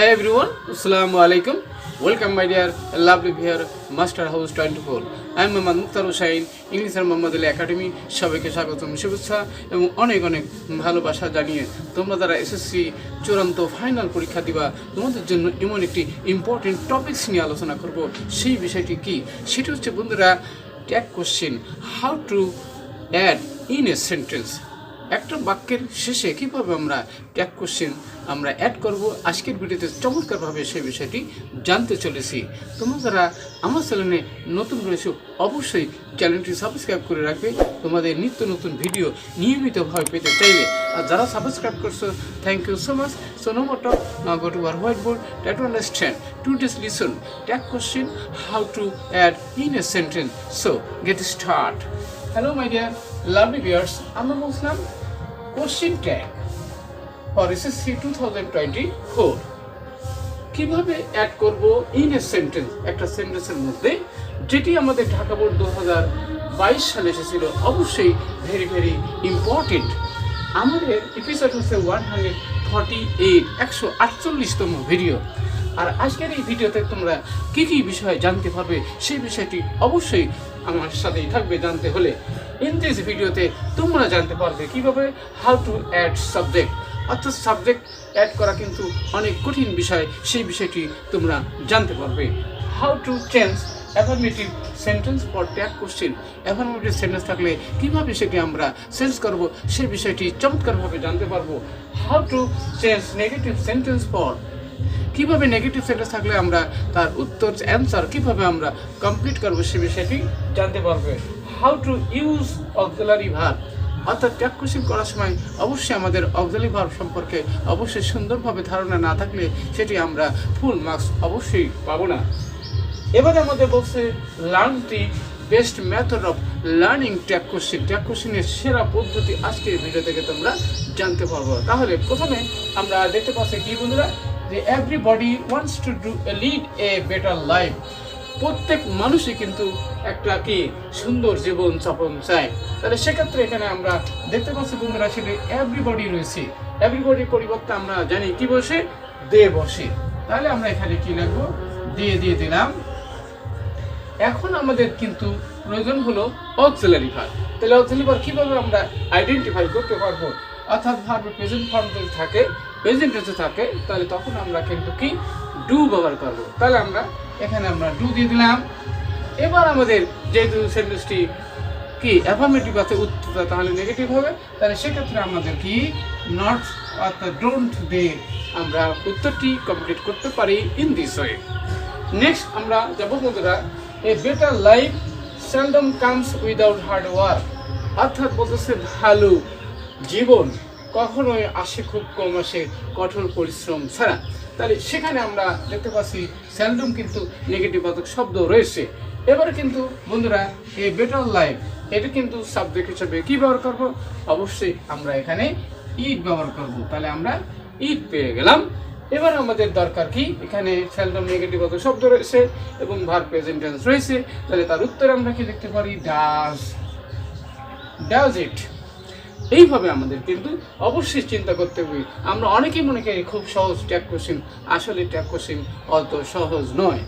Hi everyone, Assalamu alaikum. Welcome my dear lovely viewer, Master House 24. I am Mohammad Mukhtar Hussain, English and Mohammad Ali Academy. সবাইকে স্বাগতম শুভেচ্ছা এবং অনেক অনেক ভালোবাসা জানিয়ে তোমরা যারা এসএসসি চূড়ান্ত ফাইনাল পরীক্ষা দিবা তোমাদের জন্য এমন একটি ইম্পর্টেন্ট টপিকস নিয়ে আলোচনা করব। সেই বিষয়টি কি? সেটা হচ্ছে বন্ধুরা tag question, how to add in a sentence. একটা বাক্যের শেষে কীভাবে আমরা ট্যাগ কোশ্চেন আমরা অ্যাড করব, আজকের ভিডিওতে চমৎকারভাবে সেই বিষয়টি জানতে চলেছি। তোমরা যারা আমার চ্যানেলে নতুন রয়েছে অবশ্যই চ্যানেলটি সাবস্ক্রাইব করে রাখবে তোমাদের নিত্য নতুন ভিডিও নিয়মিতভাবে পেতে চাইলে। আর যারা সাবস্ক্রাইব করছো, thank you so much. So no more talk, now go to our white board, try to understand today's lesson tag question, how to add in a sentence. So get start. Hello my dear lovely viewers, আমরা বলছিলাম question tag for SSC 2024 কিভাবে add করব in a sentence, একটা সেন্টেন্সের মধ্যে, যেটি আমাদের Dhaka board 2022 সালে এসেছিল। অবশ্যই ভেরি ভেরি ইম্পর্টেন্ট। আমাদের এপিসোড হচ্ছে 148, 148তম ভিডিও। আর আজকের এই ভিডিওতে তোমরা কী কী বিষয় জানতে পারবে সেই বিষয়টি অবশ্যই আমার সাথেই থাকবে জানতে হলে। ইন দিস ভিডিওতে তোমরা জানতে পারবে কিভাবে হাউ টু অ্যাড সাবজেক্ট, অর্থাৎ সাবজেক্ট অ্যাড করা কিন্তু অনেক কঠিন বিষয়, সেই বিষয়টি তোমরা জানতে পারবে। How to change affirmative sentence for tag question, affirmative sentence থাকলে কীভাবে সেটি আমরা চেঞ্জ করব সেই বিষয়টি চমৎকারভাবে জানতে পারবো। How to change negative sentence for, কীভাবে নেগেটিভ সেন্টেন্স থাকলে আমরা তার উত্তর অ্যান্সার কীভাবে আমরা কমপ্লিট করবো সে বিষয়টি জানতে পারবে। How to use auxiliary verb, অর্থাৎ ট্যাগ কোশ্চেন করার সময় অবশ্যই আমাদের অক্সিলারি ভার্ব সম্পর্কে অবশ্যই সুন্দরভাবে ধারণা না থাকলে সেটি আমরা ফুল মার্কস অবশ্যই পাবো না। এবারে আমাদের বলছে learn the best method of learning tag question, tag কোশ্চেনের সেরা পদ্ধতি আজকের ভিডিও থেকে তোমরা জানতে পারবো। তাহলে প্রথমে আমরা দেখতে পাচ্ছি কি বন্ধুরা, যে everybody wants to do lead a better life, প্রত্যেক মানুষই কিন্তু একটা কি সুন্দর জীবন যাপন চায়। তাহলে সেক্ষেত্রে এখানে আমরা দেখতে পাচ্ছি বন্ধুরা সেটা এভরিবডি রয়েছে, এভরিবডির পরিবর্তে আমরা জানি কি বসে, দে বসে। তাহলে আমরা এখানে কি লিখবো, দিয়ে দিলাম। এখন আমাদের কিন্তু প্রয়োজন হলো অক্সিলারি ভার্ব। তাহলে অক্সিলারি ভার্ব কিভাবে আমরা আইডেন্টিফাই করতে পারবো, অর্থাৎ ভার্ব প্রেজেন্ট ফর্ম যদি থাকে, প্রেজেন্ট টেন্সে থাকে, তাহলে তখন আমরা কিন্তু কি ডু ব্যবহার করবো। তাহলে আমরা এখানে আমরা ডু দিয়ে দিলাম। এবার আমাদের যেহেতু সেন্টেন্সটি কি অ্যাফার্মেটিভ আছে, উত্তর তাহলে নেগেটিভ হবে, তাহলে সেক্ষেত্রে আমাদের কি নট অর্থাৎ ডোন্ট দে আমরা উত্তরটি কমপ্লিট করতে পারি ইন দিস ওয়ে। নেক্সট আমরা যাবো বন্ধুরা, a better life seldom comes without hard work, অর্থাৎ বলতেছে ভালো জীবন কখনোই আসে, খুব কম আসে কঠোর পরিশ্রম ছাড়া। তাহলে সেখানে আমরা দেখতে পাচ্ছি সেলডম কিন্তু নেগেটিভ বাচক শব্দ রয়েছে। এবারে কিন্তু বন্ধুরা এই বেটার লাইফ এটা কিন্তু সাবজেক্ট হিসেবে কি ব্যবহার করব, অবশ্যই আমরা এখানে ইট ব্যবহার করব। তাহলে আমরা ইট পেয়ে গেলাম। এবার আমাদের দরকার কি, এখানে সেলডম নেগেটিভ বাচক শব্দ রয়েছে এবং ভার্ব প্রেজেন্ট টেন্স রয়েছে। তাহলে তার উত্তরে আমরা কি লিখতে পারি, ডাজ ইট। এইভাবে আমাদের কিন্তু অবশ্যই চিন্তা করতে হবে। আমরা অনেকেই মনে করি খুব সহজ ট্যাগ কোশ্চেন, আসলে ট্যাগ কোশ্চেন অত সহজ নয়।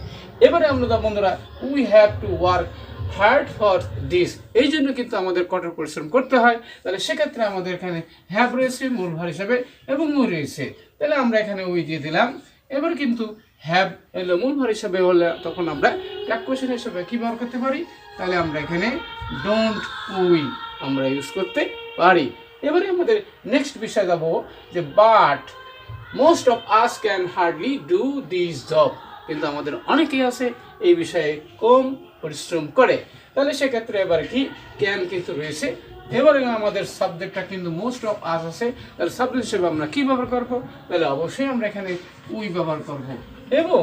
এবারে আমরা বন্ধুরা we have to work hard for this, এই জন্য কিন্তু আমাদের কঠোর পরিশ্রম করতে হয়। তাহলে সেক্ষেত্রে আমাদের এখানে হ্যাভ রয়েছে মূল ভার হিসাবে এবং মূল রয়েছে, তাহলে আমরা এখানে উই দিয়ে দিলাম। এবার কিন্তু হ্যাভ এলো মূল ভার হিসাবে হলে তখন আমরা ট্যাগ কোশ্চেন হিসাবে কী ব্যবহার করতে পারি, তাহলে আমরা এখানে ডোন্ট উই আমরা ইউজ করতে পারি। এবারে আমাদের নেক্সট বিষয় যাবো যে but most of us can hardly do this job, কিন্তু আমাদের অনেকেই আছে এই বিষয়ে কম পরিশ্রম করে। তাহলে সেক্ষেত্রে এবারে কি ক্যান কিন্তু রয়েছে। এবারে আমাদের সাবজেক্টটা কিন্তু মোস্ট অফ আস আছে, তাহলে সাবজেক্ট হিসেবে আমরা কি ব্যবহার করবো, তাহলে অবশ্যই আমরা এখানে উই ব্যবহার করব। এবং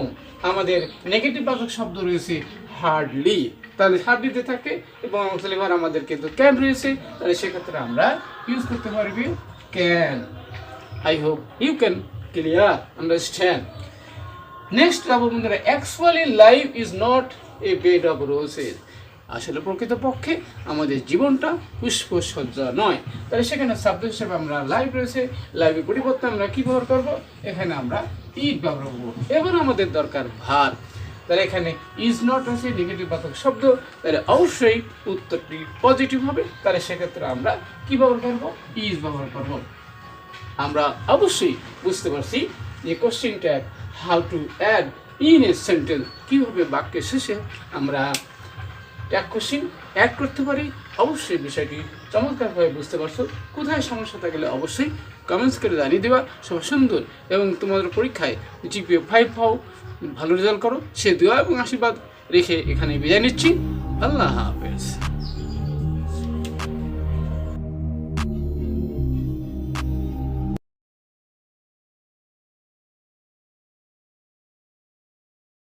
আমাদের নেগেটিভ বাচক শব্দ রয়েছে হার্ডলি, তাহলে হার্ডলিতে থাকে এবং অক্সিলারি ভার্ব আমাদের কিন্তু ক্যান রয়েছে, তাহলে সেক্ষেত্রে আমরা ইউজ করতে পারবি can. I hope you can clear understand. Next যাবো বন্ধুরা, actually life is not a bed of roses, আসলে প্রকৃতপক্ষে আমাদের জীবনটা পুষ্পসজ্জা নয়। তাহলে সেখানে সাবজেক্ট হিসেবে আমরা লাইফ রয়েছে, লাইফের পরিবর্তে আমরা কী ব্যবহার করবো, এখানে আমরা ইট ব্যবহার করবো। এবার আমাদের দরকার ভার। তাহলে এখানে ইজ নট আছে নেগেটিভ বাচক শব্দ, তাহলে অবশ্যই উত্তরটি পজিটিভ হবে। তাহলে সেক্ষেত্রে আমরা কি ব্যবহার করবো? ইজ ব্যবহার করবো। আমরা অবশ্যই বুঝতে পারছি যে question tag how to add in a sentence, কীভাবে বাক্যের শেষে আমরা ট্যাগ কোশ্চেন অ্যাড করতে পারি। অবশ্যই বিষয়টি চমৎকারভাবে বুঝতে পারছো। কোথায় সমস্যা থাকলে অবশ্যই কমেন্টস করে জানিয়ে দেওয়া। সবাই সুন্দর এবং তোমাদের পরীক্ষায় জিপিএ 5 পাও, ভালো রেজাল্ট করো, সে দোয়া এবং আশীর্বাদ রেখে এখানে বিদায় নিচ্ছি। আল্লাহ হাফেজ।